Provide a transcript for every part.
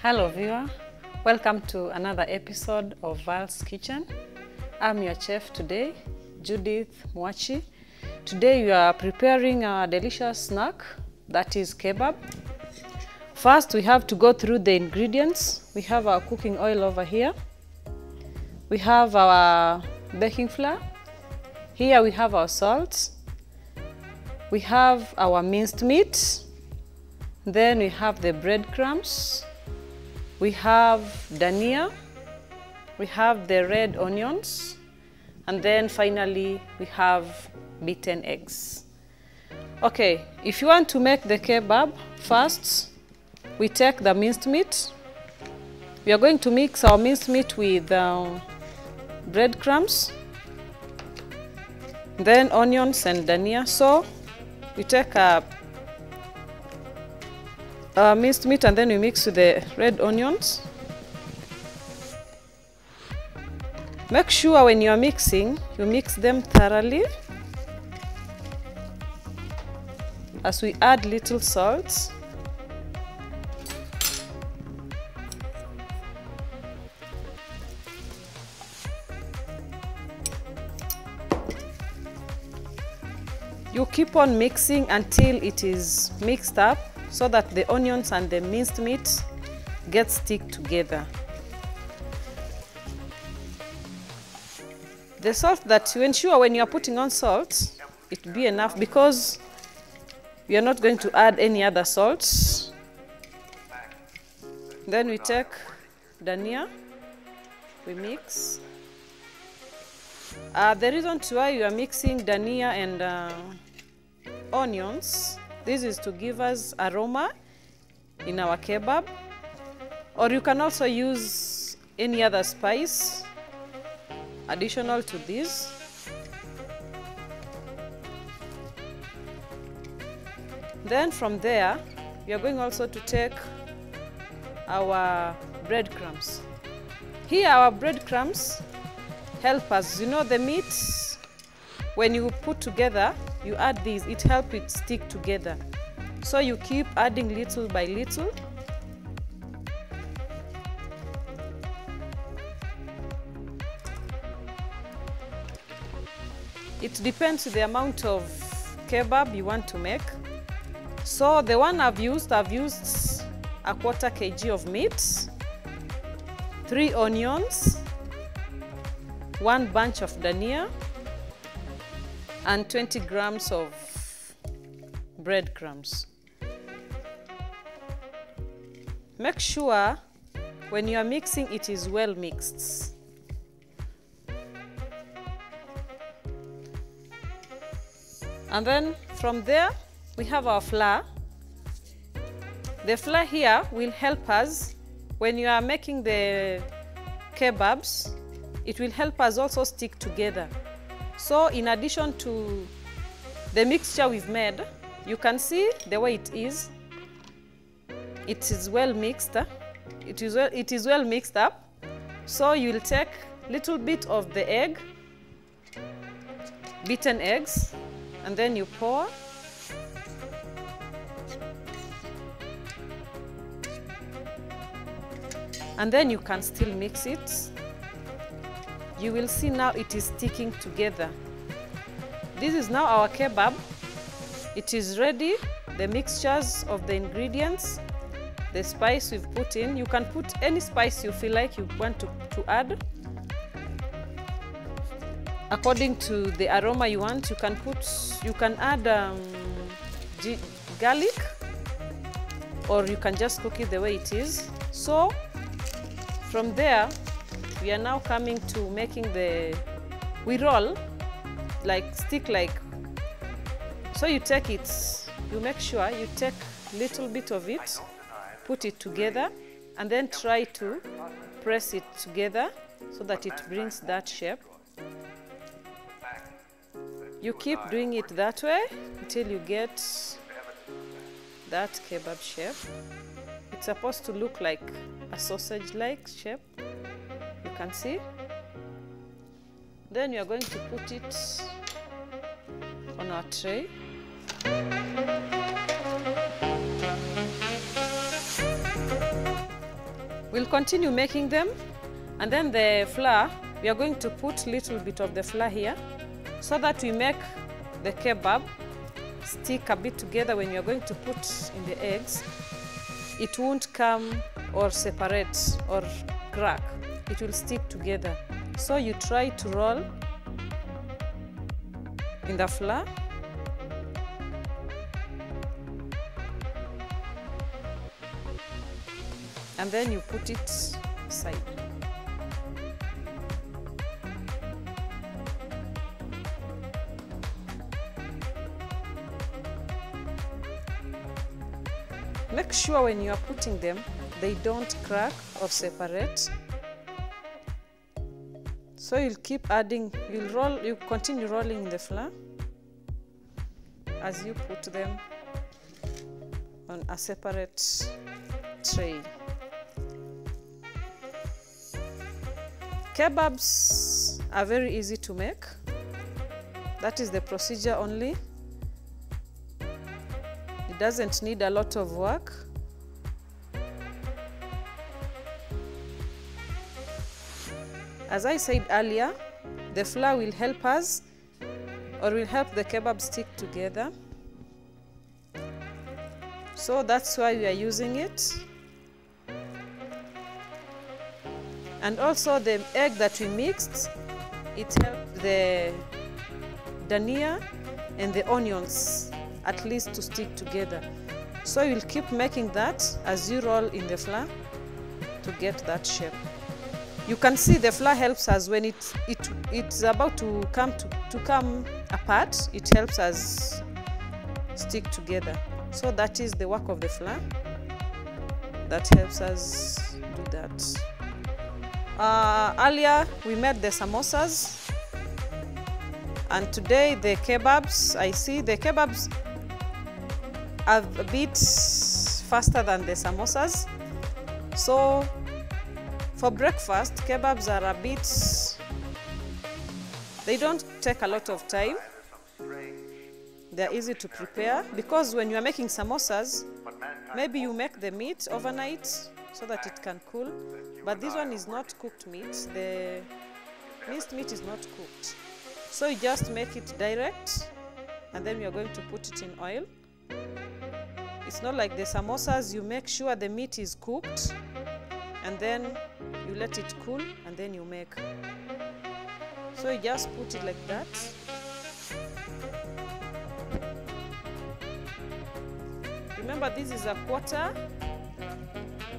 Hello viewer, welcome to another episode of Vals Kitchen. I'm your chef today, Judith Mwachi. Today we are preparing a delicious snack that is kebab. First we have to go through the ingredients. We have our cooking oil over here. We have our baking flour. Here we have our salt. We have our minced meat. Then we have the breadcrumbs. We have dania, we have the red onions, and then finally we have beaten eggs. Okay, if you want to make the kebab, first we take the minced meat. We are going to mix our minced meat with breadcrumbs, then onions and dania. So we take a minced meat and then we mix with the red onions. Make sure when you are mixing, you mix them thoroughly as we add little salt. You keep on mixing until it is mixed up, so that the onions and the minced meat get stick together. The salt that you ensure when you are putting on salt, it be enough, because we are not going to add any other salts. Then we take dania, we mix. The reason why you are mixing dania and onions, this is to give us aroma in our kebab, or you can also use any other spice additional to this. Then from there, we are going also to take our breadcrumbs. Here our breadcrumbs help us, you know, the meat, when you put together, you add these, it helps it stick together. So you keep adding little by little. It depends on the amount of kebab you want to make. So the one I've used a 1/4 kg of meat, 3 onions, 1 bunch of dania, and 20 grams of breadcrumbs. Make sure when you are mixing, it is well mixed. And then from there, we have our flour. The flour here will help us when you are making the kebabs. It will help us also stick together. So in addition to the mixture we've made, you can see the way it is. It is well mixed. It is well mixed up. So you'll take a little bit of the egg, beaten eggs, and then you pour. And then you can still mix it. You will see now it is sticking together. This is now our kebab. It is ready. The mixtures of the ingredients, the spice we've put in. You can put any spice you feel like you want to add. According to the aroma you want, you can add garlic, or you can just cook it the way it is. So from there, we are now coming to making we roll, stick like, so you take it, you make sure you take a little bit of it, put it together, and then try to press it together so that it brings that shape. You keep doing it that way until you get that kebab shape. It's supposed to look like a sausage-like shape. You can see. Then you are going to put it on our tray. We'll continue making them, and then the flour, we are going to put a little bit of the flour here so that we make the kebab stick a bit together. When you're going to put in the eggs, it won't come or separate or crack. It will stick together. So you try to roll in the flour. And then you put it aside. Make sure when you are putting them, they don't crack or separate. So you'll keep adding, you continue rolling the flour as you put them on a separate tray. Kebabs are very easy to make. That is the procedure only. It doesn't need a lot of work. As I said earlier, the flour will help us, or will help the kebab stick together. So that's why we are using it. And also the egg that we mixed, it helped the dhania and the onions at least to stick together. So you'll keep making that as you roll in the flour to get that shape. You can see the flour helps us when it's about to come apart. It helps us stick together. So that is the work of the flour that helps us do that. Earlier we made the samosas, and today the kebabs. I see the kebabs are a bit faster than the samosas. So for breakfast, kebabs are a bit, they don't take a lot of time. They're easy to prepare, because when you are making samosas, maybe you make the meat overnight so that it can cool. But this one is not cooked meat. The minced meat is not cooked. So you just make it direct, and then we are going to put it in oil. It's not like the samosas. You make sure the meat is cooked, and then you let it cool, and then you make. So you just put it like that. Remember, this is a 1/4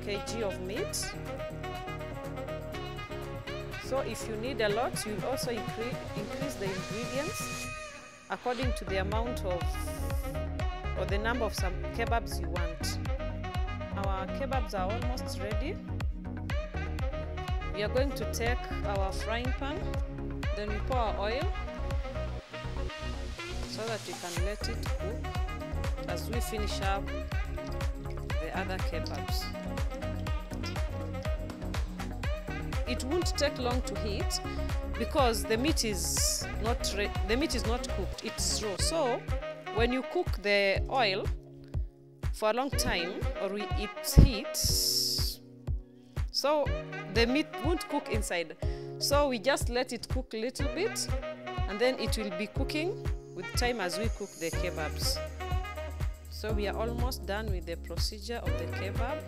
kg of meat. So if you need a lot, you also increase the ingredients according to the amount of, or the number of some kebabs you want. Our kebabs are almost ready. We are going to take our frying pan, then we pour our oil so that we can let it cook as we finish up the other kebabs. It won't take long to heat because the meat is not cooked, it's raw. So when you cook the oil for a long time, or it heats, so the meat won't cook inside. So we just let it cook a little bit, and then it will be cooking with time as we cook the kebabs. So we are almost done with the procedure of the kebab,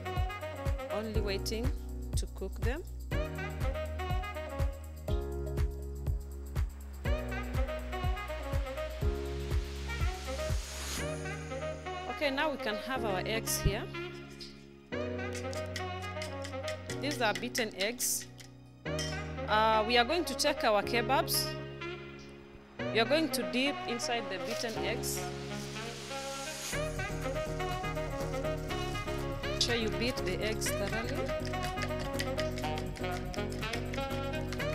only waiting to cook them. Okay, now we can have our eggs here. These are beaten eggs. We are going to take our kebabs. We are going to dip inside the beaten eggs. Make sure you beat the eggs thoroughly.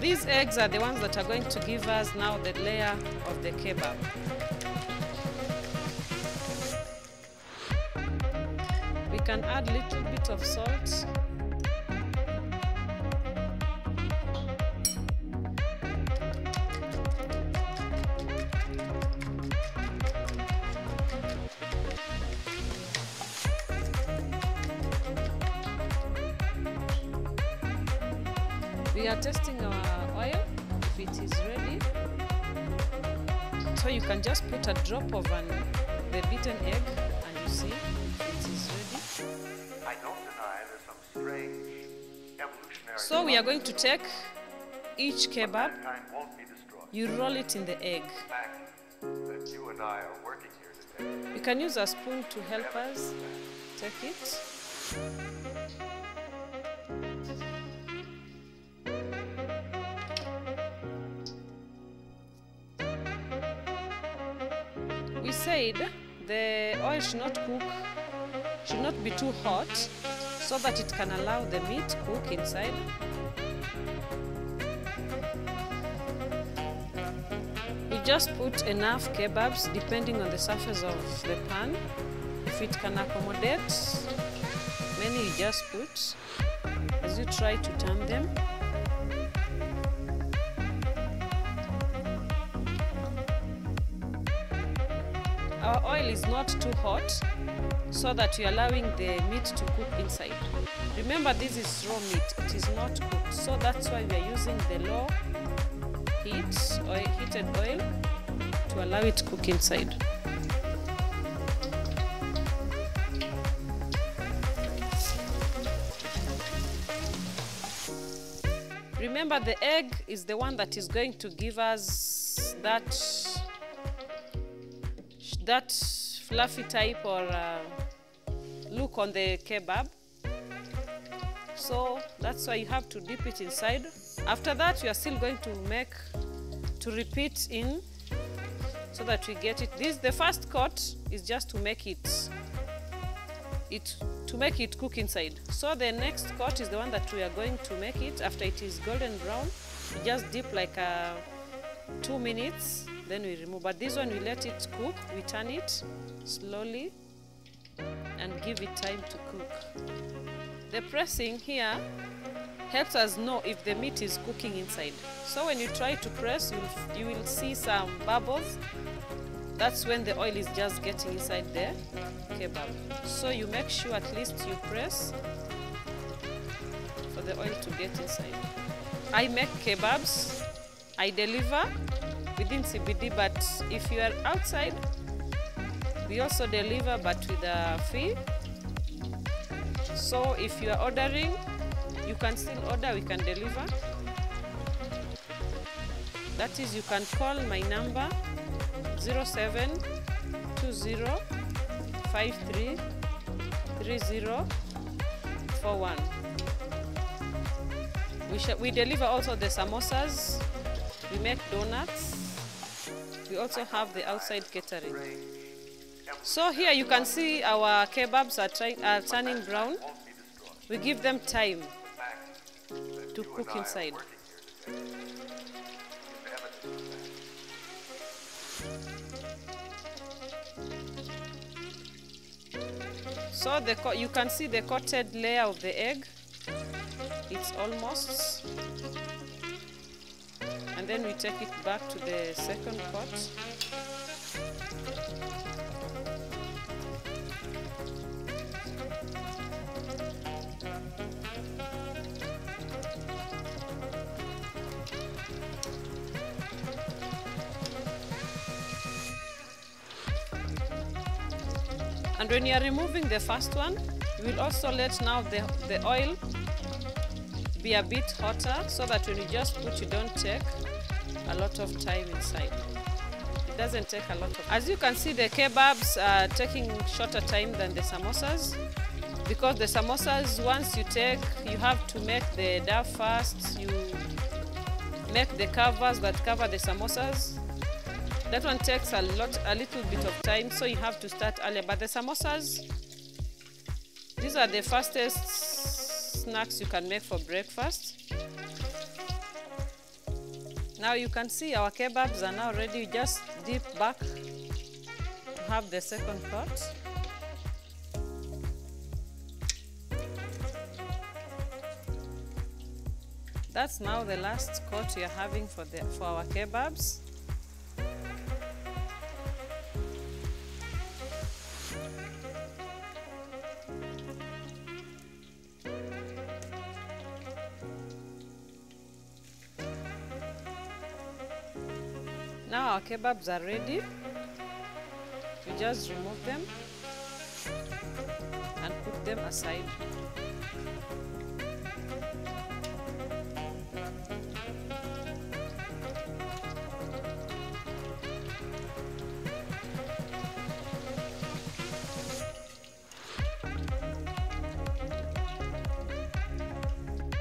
These eggs are the ones that are going to give us now the layer of the kebab. We can add a little bit of salt. We are testing our oil, if it is ready. So you can just put a drop of the beaten egg and you see it is ready. I don't deny there's some strange evolutionary. So we are going to take each kebab, mankind won't be destroyed. you roll it in the egg. The fact that you and I are working here today. You can use a spoon to help us take it. We said the oil should not be too hot so that it can allow the meat to cook inside. We just put enough kebabs depending on the surface of the pan. If it can accommodate many, you just put as you try to turn them. Our oil is not too hot so that you're allowing the meat to cook inside. Remember, this is raw meat, it is not cooked, so that's why we are using the low heated oil to allow it to cook inside. Remember, the egg is the one that is going to give us that fluffy type or look on the kebab. So that's why you have to dip it inside. After that, we are still going to repeat in so that we get it. The first coat is just to make it cook inside. So the next coat is the one that we are going to make it after it is golden brown. We just dip like 2 minutes, then we remove. But this one we let it cook, we turn it slowly and give it time to cook. The pressing here helps us know if the meat is cooking inside. So when you try to press, you will see some bubbles. That's when the oil is just getting inside the kebab. So you make sure at least you press for the oil to get inside. I make kebabs, I deliver within CBD, but if you are outside, we also deliver but with a fee. So if you are ordering, you can still order, we can deliver. That is, you can call my number 0720533041. We deliver also the samosas, we make donuts, we also have the outside catering. So here you can see our kebabs are turning brown. We give them time to cook inside. So you can see the coated layer of the egg. It's almost. And then we take it back to the second coat. And when you are removing the first one, you will also let now the oil be a bit hotter so that when you just put, you don't take a lot of time inside. It doesn't take a lot of. As you can see, the kebabs are taking shorter time than the samosas, because the samosas, once you have to make the dough first, you make the covers that cover the samosas. That one takes a little bit of time, so you have to start earlier. But the samosas, these are the fastest snacks you can make for breakfast. Now you can see our kebabs are now ready. You just dip back to have the second coat. That's now the last coat we are having for our kebabs. Now our kebabs are ready. We just remove them and put them aside.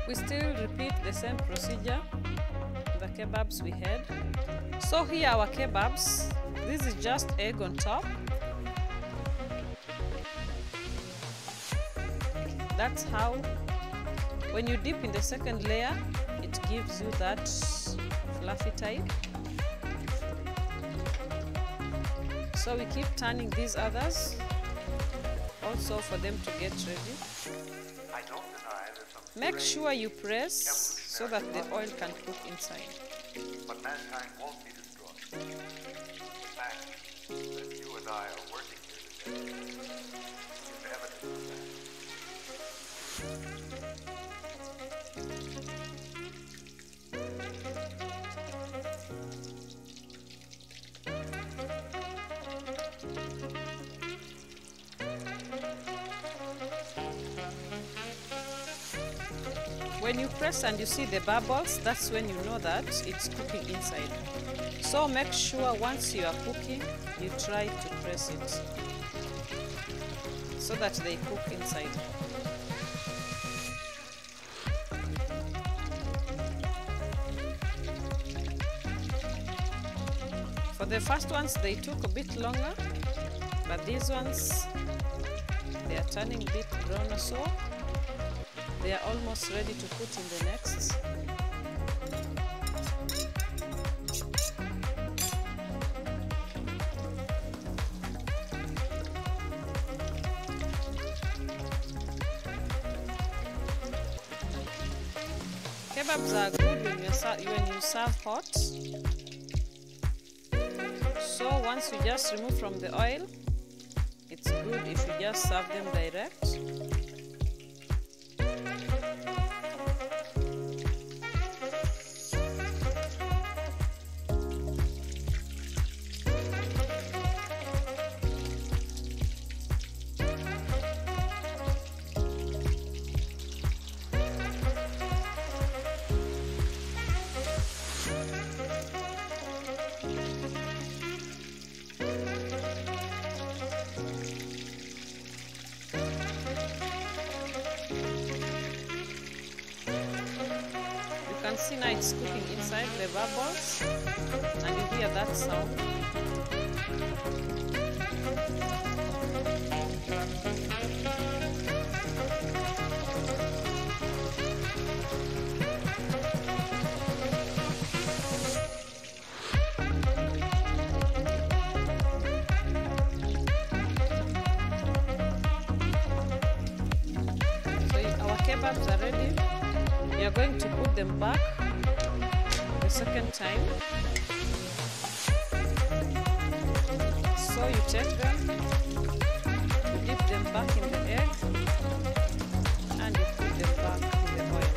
We still repeat the same procedure to the kebabs we had. So here our kebabs, this is just egg on top. That's how, when you dip in the second layer, it gives you that fluffy type. So we keep turning these others also for them to get ready. I don't deny there's some Make strange sure you press so that the oil can cook inside. but mankind won't be destroyed. The fact that you and I are working here today is evidence of that. When you press and you see the bubbles, that's when you know that it's cooking inside. So make sure once you are cooking, you try to press it so that they cook inside. For the first ones, they took a bit longer, but these ones, they are turning a bit brown, so they are almost ready to put in the next. Kebabs are good when you serve hot. So once you just remove from the oil, it's good if you just serve them direct. You can see now it's cooking inside the bubbles, and you hear that sound. So our kebabs are ready. We are going to put them back the second time. So you take them, you dip them back in the egg, and you put them back in the oil.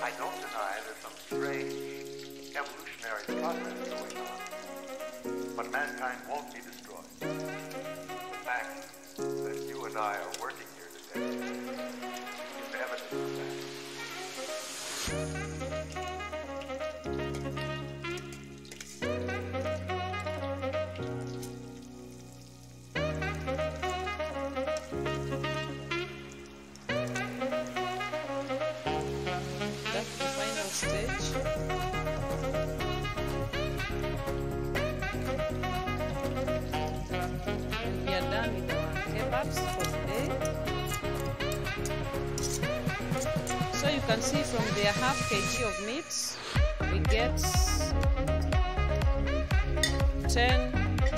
I don't deny there's some strange evolutionary process going on, but mankind won't be destroyed. The fact that you and I are working here today is evidence of that. That's the final stage. And we are done with our kebabs for today. So you can see from their half kg of meat, we get 10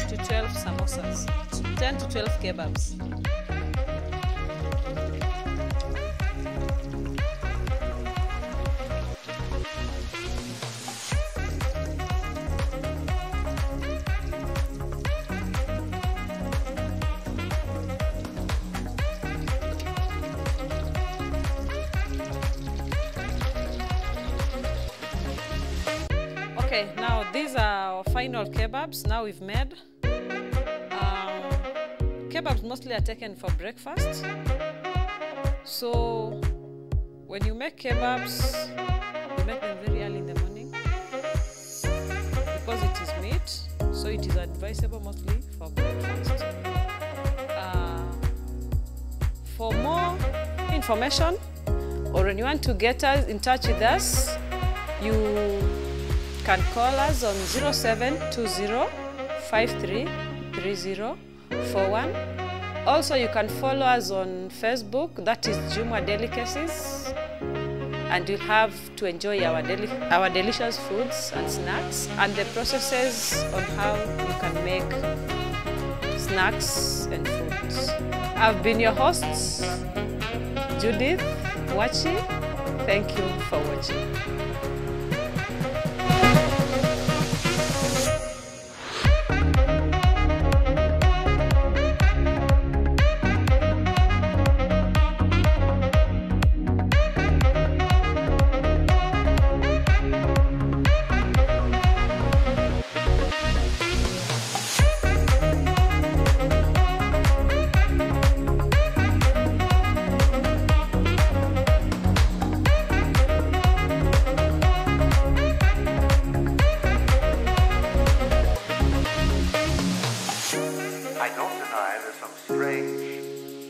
to 12 samosas, 10 to 12 kebabs. Okay, now these are our final kebabs. Now we've made. Kebabs mostly are taken for breakfast. So when you make kebabs, you make them very early in the morning because it is meat. So it is advisable mostly for breakfast. For more information, or when you want to get us in touch with us, you can call us on 0720-533041. Also, you can follow us on Facebook, that is Juma Delicacies, and you'll have to enjoy our delicious foods and snacks and the processes on how you can make snacks and foods. I've been your hosts, Judith Mwachi. Thank you for watching.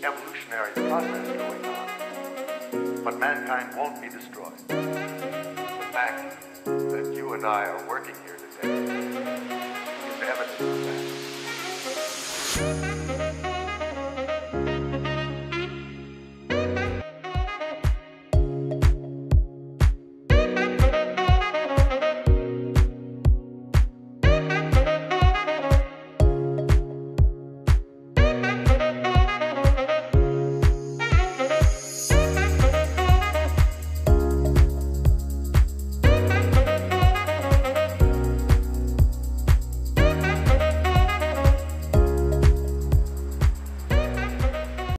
Evolutionary process going on, but mankind won't be destroyed. The fact that you and I are working here today